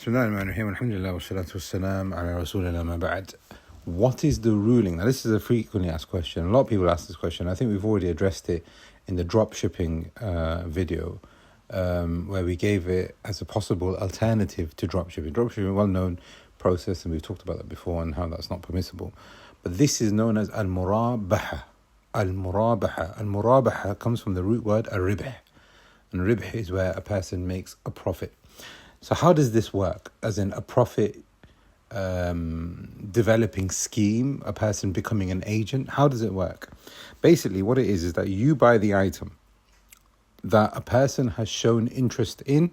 Bismillahirrahmanirrahim. Alhamdulillah wa salatu wassalam ala rasulina ma ba'd. What is the ruling? Now, this is a frequently asked question. A lot of people ask this question. I think we've already addressed it in the drop shipping video, where we gave it as a possible alternative to drop shipping. Drop shipping is a well-known process, and we've talked about that before and how that's not permissible. But this is known as al-Murabaha. Al-Murabaha. Al-Murabaha comes from the root word al-Ribh. And ribh is where a person makes a profit. So how does this work? As in a profit developing scheme, a person becoming an agent? How does it work? Basically, what it is that you buy the item that a person has shown interest in,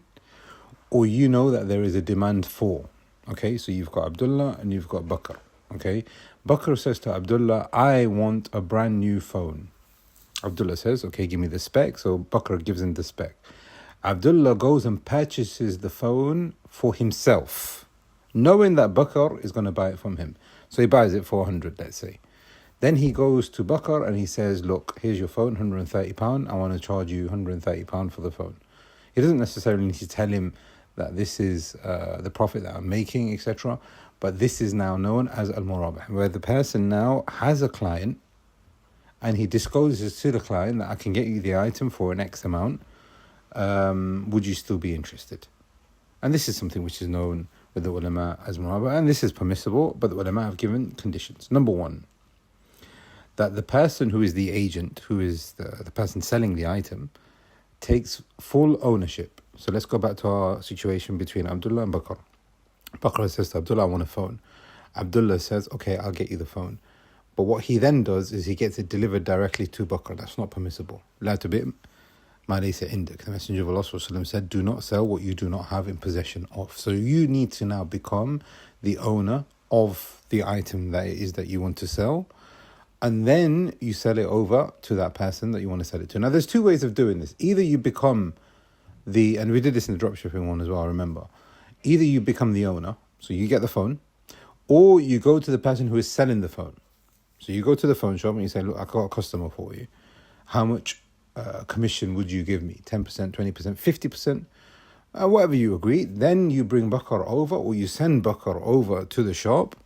or you know that there is a demand for. Okay, so you've got Abdullah and you've got Bakr. Okay, Bakr says to Abdullah, I want a brand new phone. Abdullah says, okay, give me the spec. So Bakr gives him the spec. Abdullah goes and purchases the phone for himself, knowing that Bakr is going to buy it from him. So he buys it for 100, let's say. Then he goes to Bakr and he says, look, here's your phone, £130. I want to charge you £130 for the phone. He doesn't necessarily need to tell him that this is the profit that I'm making, etc. But this is now known as al-Murabah, where the person now has a client and he discloses to the client that I can get you the item for an X amount. Would you still be interested? And this is something which is known with the ulama as Murabaha, and this is permissible, but the ulama have given conditions. Number one, that the person who is the agent, who is the person selling the item, takes full ownership. So let's go back to our situation between Abdullah and Bakr. Bakr says to Abdullah, I want a phone. Abdullah says, okay, I'll get you the phone. But what he then does is he gets it delivered directly to Bakr. That's not permissible. La tubi' ma laysa indak. The Messenger of Allah said, do not sell what you do not have in possession of. So you need to now become the owner of the item that it is that you want to sell, and then you sell it over to that person that you want to sell it to. Now there's two ways of doing this. Either you become and we did this in the dropshipping one as well, I remember. Either you become the owner, so you get the phone, or you go to the person who is selling the phone. So you go to the phone shop and you say, look, I've got a customer for you. How much commission would you give me? 10%, 20%, 50%? Whatever you agree. Then you bring Bakr over, or you send Bakr over to the shop,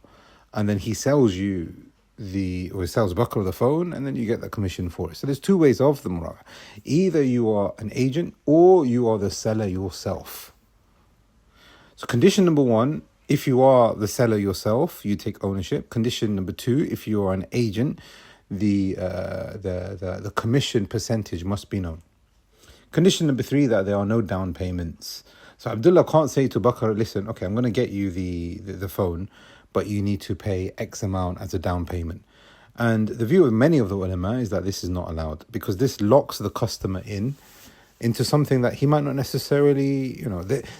and then he sells you sells Bakr the phone, and then you get the commission for it. So there's two ways of the Murabaha. Either you are an agent or you are the seller yourself. So condition number one, if you are the seller yourself, you take ownership. Condition number two, if you are an agent, the commission percentage must be known. Condition number three, that there are no down payments. So Abdullah can't say to Bakr, listen, okay, I'm going to get you the phone, but you need to pay X amount as a down payment. And the view of many of the ulama is that this is not allowed, because this locks the customer into something that he might not necessarily,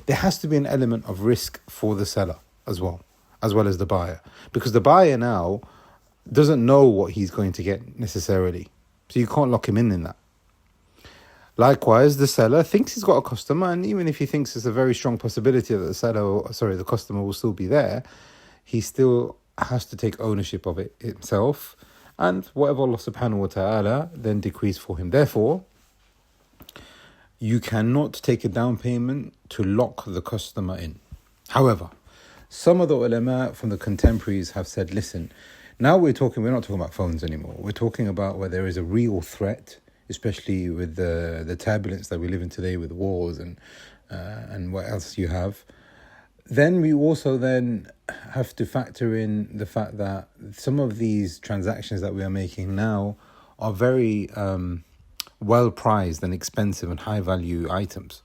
there has to be an element of risk for the seller as well as the buyer. Because the buyer now doesn't know what he's going to get necessarily. So you can't lock him in that. Likewise, the seller thinks he's got a customer, and even if he thinks there's a very strong possibility that the customer will still be there, he still has to take ownership of it himself, and whatever Allah subhanahu wa ta'ala then decrees for him. Therefore, you cannot take a down payment to lock the customer in. However, some of the ulama from the contemporaries have said, listen, now we're not talking about phones anymore. We're talking about where there is a real threat, especially with the turbulence that we live in today with wars and what else you have. Then we also then have to factor in the fact that some of these transactions that we are making now are very well prized and expensive and high value items.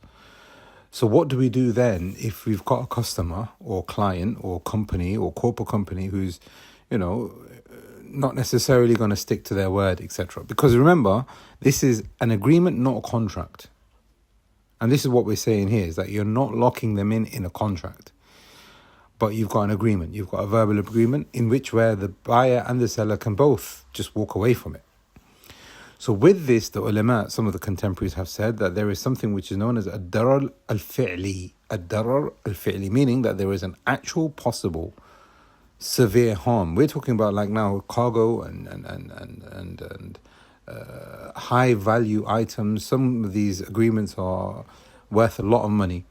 So what do we do then if we've got a customer or client or company or corporate company who's, not necessarily going to stick to their word, etc.? Because remember, this is an agreement, not a contract. And this is what we're saying here, is that you're not locking them in a contract. But you've got an agreement. You've got a verbal agreement in which where the buyer and the seller can both just walk away from it. So with this, the ulama, some of the contemporaries have said that there is something which is known as ad-darar al-fi'li. Ad-darar al-fi'li, meaning that there is an actual possible severe harm. We're talking about like now cargo and high value items. Some of these agreements are worth a lot of money.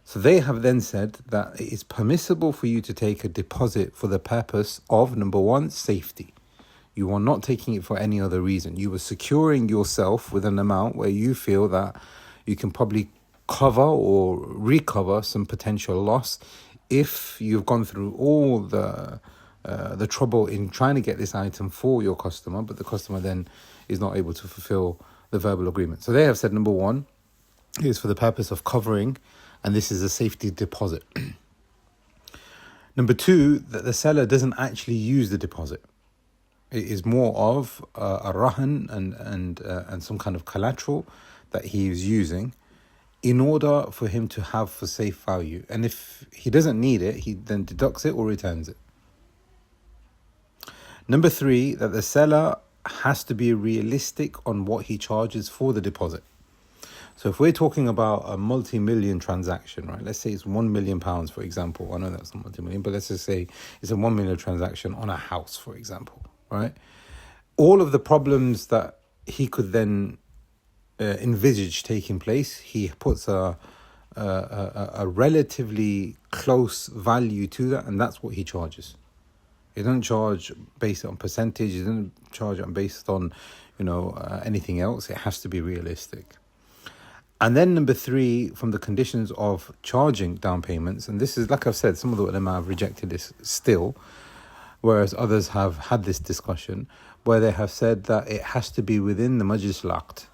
So they have then said that it is permissible for you to take a deposit for the purpose of, number one, safety. You are not taking it for any other reason. You are securing yourself with an amount where you feel that you can probably cover or recover some potential loss if you've gone through all the trouble in trying to get this item for your customer, but the customer then is not able to fulfill the verbal agreement. So they have said, number one, is for the purpose of covering, and this is a safety deposit. Number two, that the seller doesn't actually use the deposit. It is more of a rahan and some kind of collateral that he is using in order for him to have for safe value. And if he doesn't need it, he then deducts it or returns it. Number three, that the seller has to be realistic on what he charges for the deposit. So if we're talking about a multi-million transaction, right? Let's say it's £1 million, for example. I know that's not multi-million, but let's just say it's a 1 million transaction on a house, for example, right? All of the problems that he could then envisage taking place, he puts a relatively close value to that, and that's what he charges. He doesn't charge based on percentage. He doesn't charge based on, anything else. It has to be realistic. And then number three, from the conditions of charging down payments, and this is, like I've said, some of the ulama have rejected this still, whereas others have had this discussion, where they have said that it has to be within the Majlis al-Aqd.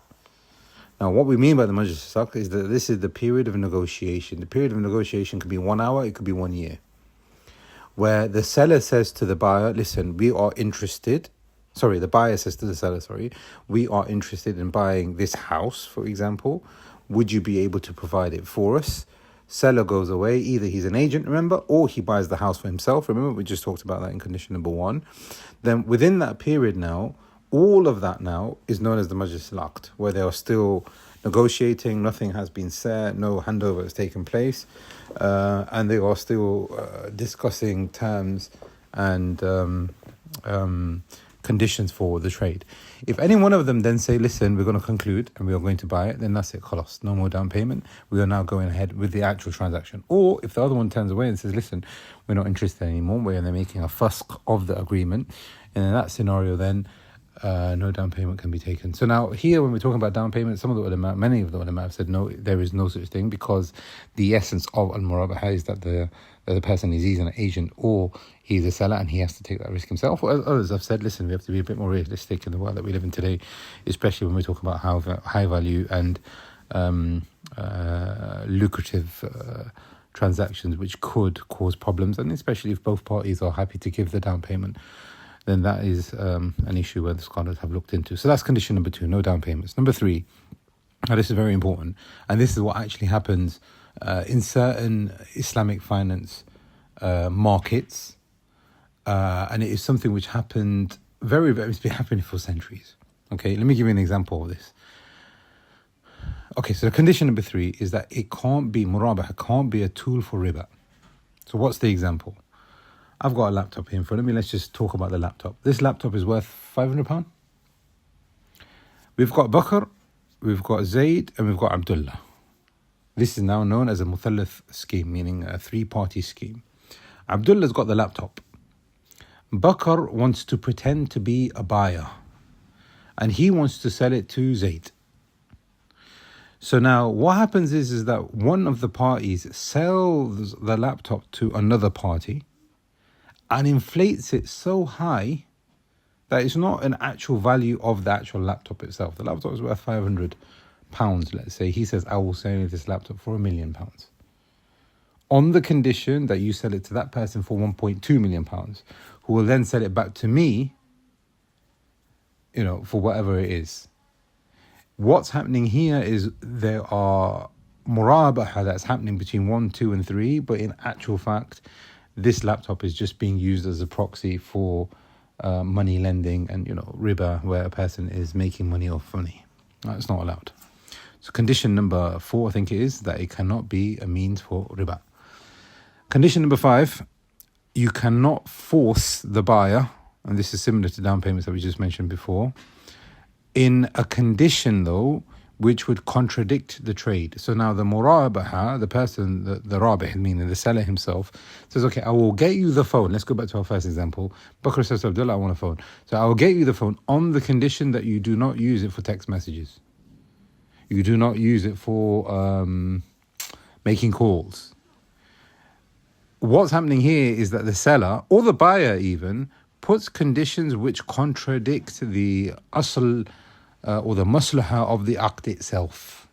Now, what we mean by the Majlis al-Aqd is that this is the period of negotiation. The period of negotiation could be 1 hour, it could be 1 year, where the seller says to the buyer, listen, we are interested. Sorry, the buyer says to the seller, we are interested in buying this house, for example. Would you be able to provide it for us? Seller goes away. Either he's an agent, remember, or he buys the house for himself. Remember, we just talked about that in condition number one. Then within that period now, all of that now is known as the Majlis al-Aqd, where they are still negotiating, nothing has been said, no handover has taken place, and they are still discussing terms and conditions for the trade. If any one of them then say, listen, we're going to conclude and we are going to buy it, then that's it, khalas, no more down payment. We are now going ahead with the actual transaction. Or if the other one turns away and says, listen, we're not interested anymore, where they're making a fusk of the agreement, and in that scenario then no down payment can be taken. So now here, when we're talking about down payment, many of the ulama have said no, there is no such thing, because the essence of al-Murabaha is that the person is either an agent or he's a seller and he has to take that risk himself. Or others have said, listen, we have to be a bit more realistic in the world that we live in today, especially when we talk about high value and lucrative transactions which could cause problems, and especially if both parties are happy to give the down payment, then that is an issue where the scholars have looked into. So that's condition number two, no down payments. Number three, now this is very important, and this is what actually happens in certain Islamic finance markets, and it is something which happened it's been happening for centuries. Okay, let me give you an example of this. Okay, so condition number three is that it can't be, Murabaha can't be a tool for riba. So what's the example? I've got a laptop here in front of me. Let's just talk about the laptop. This laptop is worth £500. We've got Bakr, we've got Zayd, and we've got Abdullah. This is now known as a muthalith scheme, meaning a three-party scheme. Abdullah's got the laptop. Bakr wants to pretend to be a buyer, and he wants to sell it to Zayd. So now what happens is that one of the parties sells the laptop to another party and inflates it so high that it's not an actual value of the actual laptop itself. The laptop is worth £500, let's say. He says, I will sell you this laptop for £1 million. On the condition that you sell it to that person for £1.2 million, who will then sell it back to me, for whatever it is. What's happening here is there are Murabaha that's happening between 1, 2, and 3, but in actual fact, this laptop is just being used as a proxy for money lending and, riba, where a person is making money off money. That's not allowed. So condition number 4, I think it is, that it cannot be a means for riba. Condition number 5, you cannot force the buyer, and this is similar to down payments that we just mentioned before, in a condition though, which would contradict the trade. So now the Murabaha, the person, the Rabih, meaning the seller himself, says, okay, I will get you the phone. Let's go back to our first example. Bakr says to Abdullah, I want a phone. So I will get you the phone on the condition that you do not use it for text messages. You do not use it for making calls. What's happening here is that the seller, or the buyer even, puts conditions which contradict the asl or the maslaha of the aqd itself.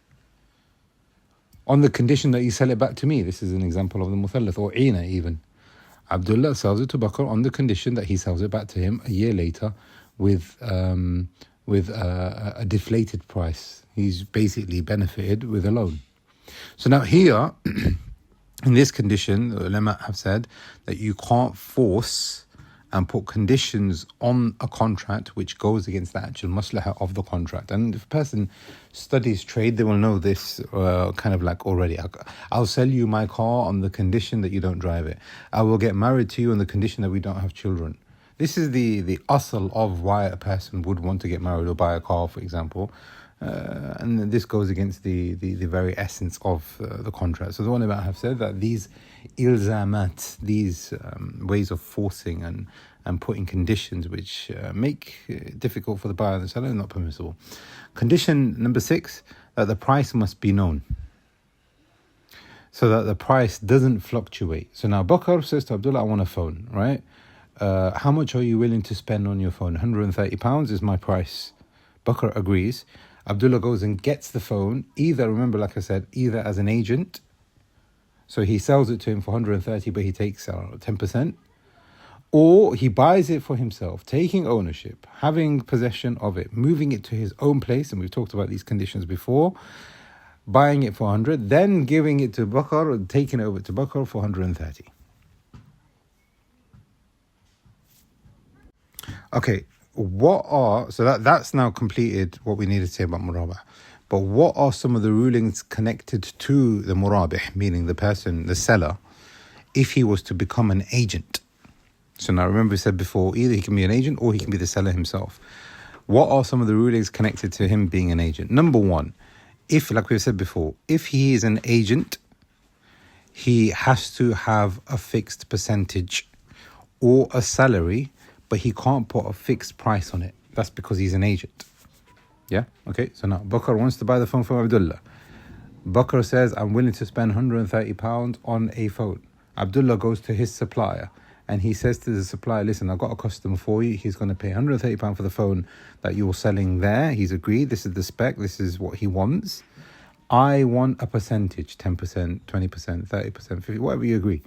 On the condition that you sell it back to me. This is an example of the muthallith, or ina even. Abdullah sells it to Bakr on the condition that he sells it back to him a year later with a deflated price. He's basically benefited with a loan. So now here, in this condition, the ulama have said that you can't force and put conditions on a contract which goes against the actual maslahah of the contract. And if a person studies trade, they will know this kind of like already. I'll sell you my car on the condition that you don't drive it. I will get married to you on the condition that we don't have children. This is the asl of why a person would want to get married or buy a car, for example. And this goes against the very essence of the contract. So the ulama have said that these ilzamat, these ways of forcing and putting conditions which make it difficult for the buyer and the seller are not permissible. Condition number 6, that the price must be known, so that the price doesn't fluctuate. So now Bakr says to Abdullah, I want a phone, right? How much are you willing to spend on your phone? £130 is my price. Bakr agrees. Abdullah goes and gets the phone, either, remember, like I said, either as an agent, so he sells it to him for 130, but he takes 10%, or he buys it for himself, taking ownership, having possession of it, moving it to his own place, and we've talked about these conditions before, buying it for 100, then giving it to Bakr, taking it over to Bakr for 130. Okay. That's now completed what we needed to say about Murabaha. But what are some of the rulings connected to the Murabih, meaning the person, the seller, if he was to become an agent? So now remember we said before, either he can be an agent or he can be the seller himself. What are some of the rulings connected to him being an agent? Number 1, if, like we said before, if he is an agent, he has to have a fixed percentage or a salary, but he can't put a fixed price on it. That's because he's an agent. Yeah? Okay, so now Bakr wants to buy the phone from Abdullah. Bakr says, I'm willing to spend £130 on a phone. Abdullah goes to his supplier and he says to the supplier, listen, I've got a customer for you. He's going to pay £130 for the phone that you're selling there. He's agreed. This is the spec. This is what he wants. I want a percentage, 10%, 20%, 30%, 50%, whatever you agree.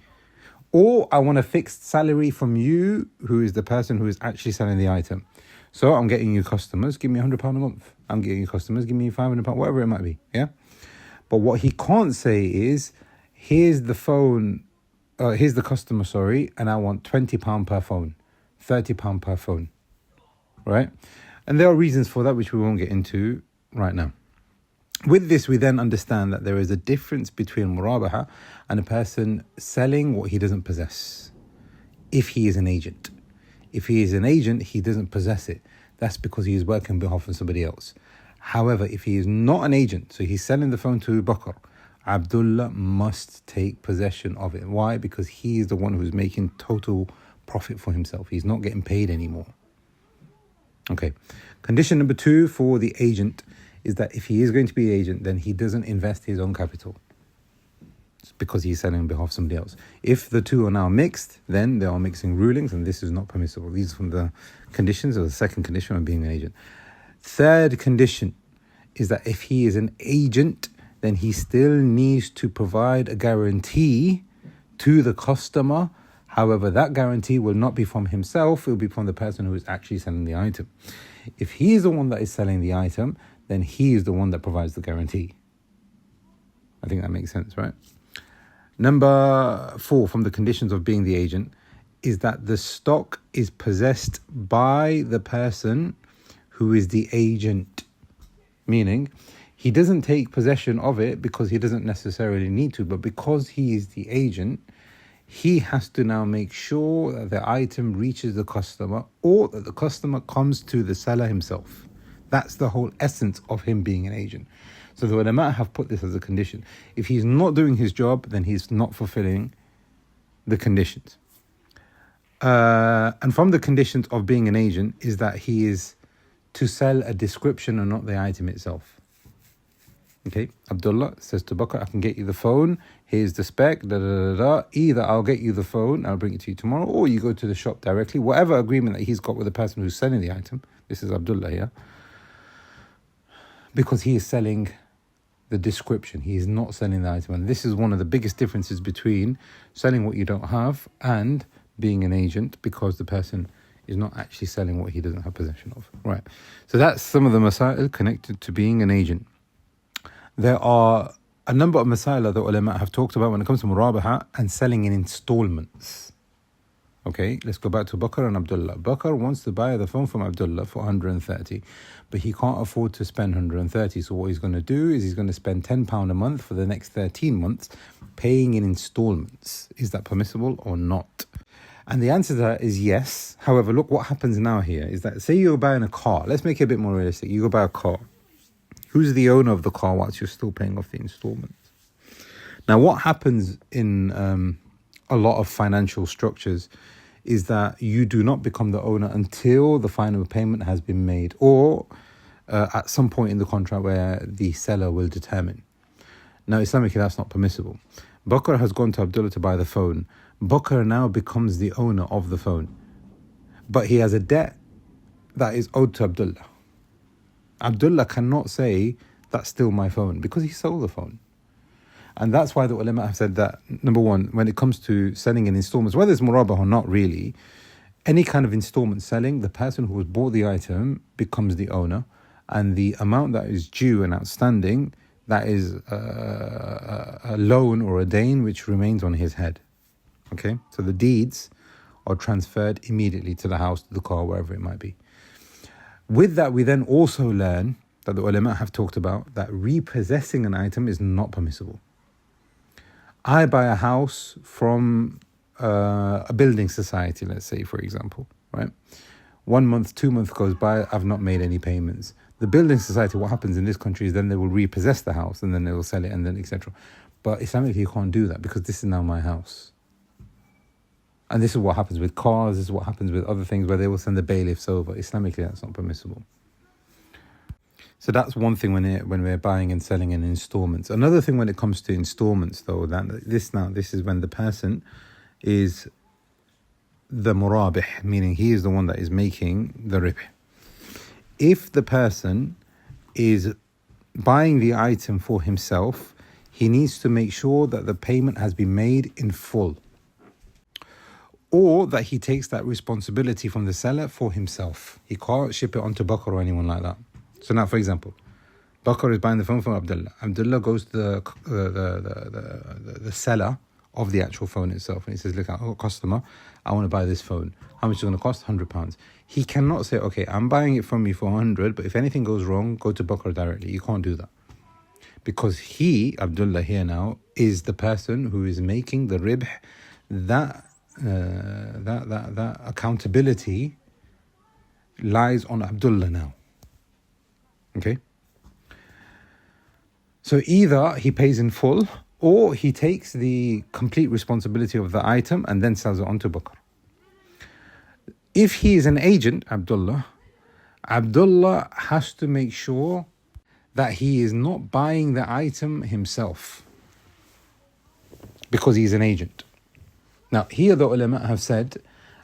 Or I want a fixed salary from you, who is the person who is actually selling the item. So I'm getting you customers, give me £100 a month. I'm getting you customers, give me £500, whatever it might be. Yeah. But what he can't say is, here's the customer, and I want £20 per phone, £30 per phone. Right? And there are reasons for that, which we won't get into right now. With this, we then understand that there is a difference between Murabaha and a person selling what he doesn't possess, if he is an agent. If he is an agent, he doesn't possess it. That's because he is working on behalf of somebody else. However, if he is not an agent, so he's selling the phone to Bakr, Abdullah must take possession of it. Why? Because he is the one who's making total profit for himself. He's not getting paid anymore. Okay. Condition number 2 for the agent is that if he is going to be an agent, then he doesn't invest his own capital. It's because he's selling on behalf of somebody else. If the two are now mixed, then there are mixing rulings, and this is not permissible. These are from the conditions, or the second condition of being an agent. Third condition is that if he is an agent, then he still needs to provide a guarantee to the customer. However, that guarantee will not be from himself, it will be from the person who is actually selling the item. If he is the one that is selling the item, then he is the one that provides the guarantee. I think that makes sense, right? Number 4, from the conditions of being the agent, is that the stock is possessed by the person who is the agent. Meaning, he doesn't take possession of it because he doesn't necessarily need to, but because he is the agent, he has to now make sure that the item reaches the customer, or that the customer comes to the seller himself. That's the whole essence of him being an agent. So the ulama have put this as a condition. If he's not doing his job, then he's not fulfilling the conditions. And from the conditions of being an agent is that he is to sell a description and not the item itself. Okay, Abdullah says to Bakr, I can get you the phone, here's the spec, Either I'll get you the phone, I'll bring it to you tomorrow, or you go to the shop directly, whatever agreement that he's got with the person who's selling the item. This is Abdullah here. Because he is selling the description, he is not selling the item. And this is one of the biggest differences between selling what you don't have and being an agent, because the person is not actually selling what he doesn't have possession of. Right. So that's some of the masail connected to being an agent. There are a number of masail that ulama have talked about when it comes to Murabaha and selling in installments. Okay, let's go back to Bakr and Abdullah. Bakr wants to buy the phone from Abdullah for 130, but he can't afford to spend 130. So what he's going to do is he's going to spend £10 a month for the next 13 months, paying in installments. Is that permissible or not? And the answer to that is yes. However, look what happens now here is that, say you're buying a car. Let's make it a bit more realistic. You go buy a car. Who's the owner of the car whilst you're still paying off the installments? Now, what happens in a lot of financial structures is that you do not become the owner until the final payment has been made, or at some point in the contract where the seller will determine. Now, Islamically, that's not permissible. Bakr has gone to Abdullah to buy the phone. Bakr now becomes the owner of the phone, but he has a debt that is owed to Abdullah. Abdullah cannot say, that's still my phone, because he sold the phone. And that's why the ulama have said that, number one, when it comes to selling in installments, whether it's Murabaha or not really, any kind of installment selling, the person who has bought the item becomes the owner, and the amount that is due and outstanding, that is a loan or a dain which remains on his head. Okay, so the deeds are transferred immediately to the house, to the car, wherever it might be. With that, we then also learn that the ulama have talked about that repossessing an item is not permissible. I buy a house from a building society, let's say, for example, right? 1 month, 2 months goes by, I've not made any payments. The building society, what happens in this country is then they will repossess the house and then they will sell it and then etc. But Islamically, you can't do that because this is now my house. And this is what happens with cars, this is what happens with other things where they will send the bailiffs over. Islamically, that's not permissible. So that's one thing when we're buying and selling in installments. Another thing when it comes to installments, though, this is when the person is the murabih, meaning he is the one that is making the ribh. If the person is buying the item for himself, he needs to make sure that the payment has been made in full, or that he takes that responsibility from the seller for himself. He can't ship it onto Bakr or anyone like that. So now, for example, Bakr is buying the phone from Abdullah. Abdullah goes to the seller of the actual phone itself, and he says, look, I'm a customer, I want to buy this phone. How much is it going to cost? £100. He cannot say, okay, I'm buying it from you for 100, but if anything goes wrong, go to Bakr directly. You can't do that. Because he, Abdullah here now, is the person who is making the ribh. That accountability lies on Abdullah now. Okay? So either he pays in full, or he takes the complete responsibility of the item and then sells it on to Bakr. If he is an agent, Abdullah has to make sure that he is not buying the item himself, because he's an agent. Now, here the ulama have said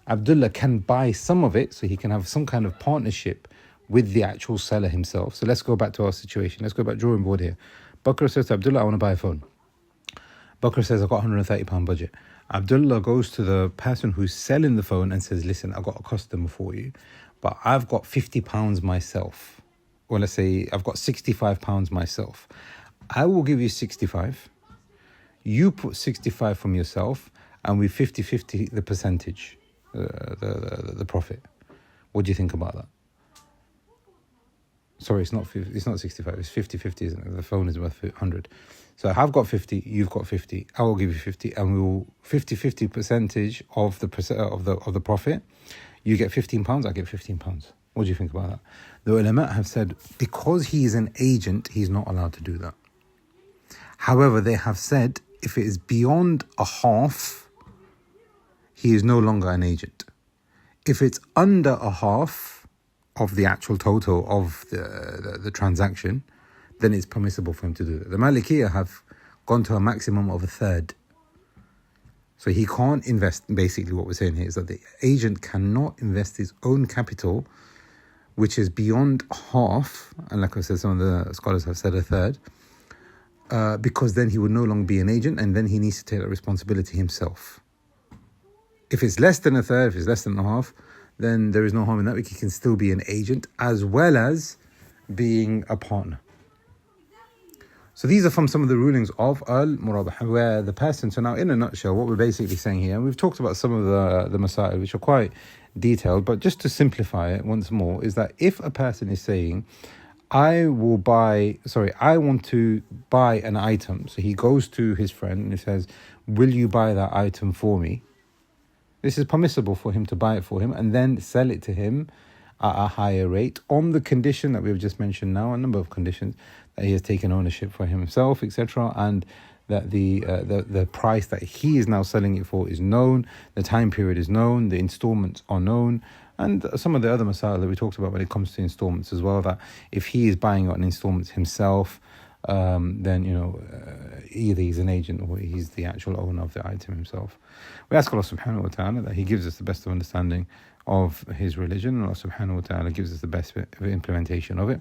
Abdullah can buy some of it, so he can have some kind of partnership with the actual seller himself. So let's go back to our situation. Let's go back drawing board here. Bakr says to Abdullah, I want to buy a phone. Bakr says, I've got £130 budget. Abdullah goes to the person who's selling the phone and says, listen, I've got a customer for you, but I've got £50 myself. Or let's say I've got £65 myself. I will give you 65. You put 65 from yourself, and we 50-50 the percentage, the profit. What do you think about that? Sorry, it's not 65, it's 50-50, isn't it? The phone is worth 100. So I've got 50, you've got 50, I will give you 50, and we will 50-50 percentage of the profit. You get £15, I get £15. What do you think about that? The ulama have said because he is an agent, he's not allowed to do that. However, they have said if it is beyond a half, he is no longer an agent. If it's under a half of the actual total of the transaction, then it's permissible for him to do that. The Malikiya have gone to a maximum of a third. So he can't invest, basically what we're saying here is that the agent cannot invest his own capital, which is beyond half, and like I said, some of the scholars have said a third, because then he would no longer be an agent, and then he needs to take that responsibility himself. If it's less than a third, if it's less than a half, then there is no harm in that. He can still be an agent as well as being a partner. So these are from some of the rulings of Al-Murabaha, where the person, so now in a nutshell, what we're basically saying here, and we've talked about some of the masail, which are quite detailed, but just to simplify it once more, is that if a person is saying, I want to buy an item. So he goes to his friend and he says, will you buy that item for me? This is permissible for him to buy it for him and then sell it to him at a higher rate on the condition that we've just mentioned now, a number of conditions, that he has taken ownership for himself, etc., and that the price that he is now selling it for is known, the time period is known, the installments are known, and some of the other masail that we talked about when it comes to installments as well, that if he is buying it on installments himself, then either he's an agent or he's the actual owner of the item himself. We ask Allah subhanahu wa ta'ala that He gives us the best of understanding of His religion, and Allah subhanahu wa ta'ala gives us the best implementation of it.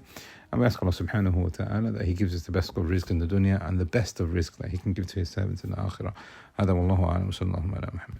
And we ask Allah subhanahu wa ta'ala that He gives us the best of rizq in the dunya and the best of rizq that He can give to His servants in the akhirah. هذا والله أعلم وصلى الله على محمد.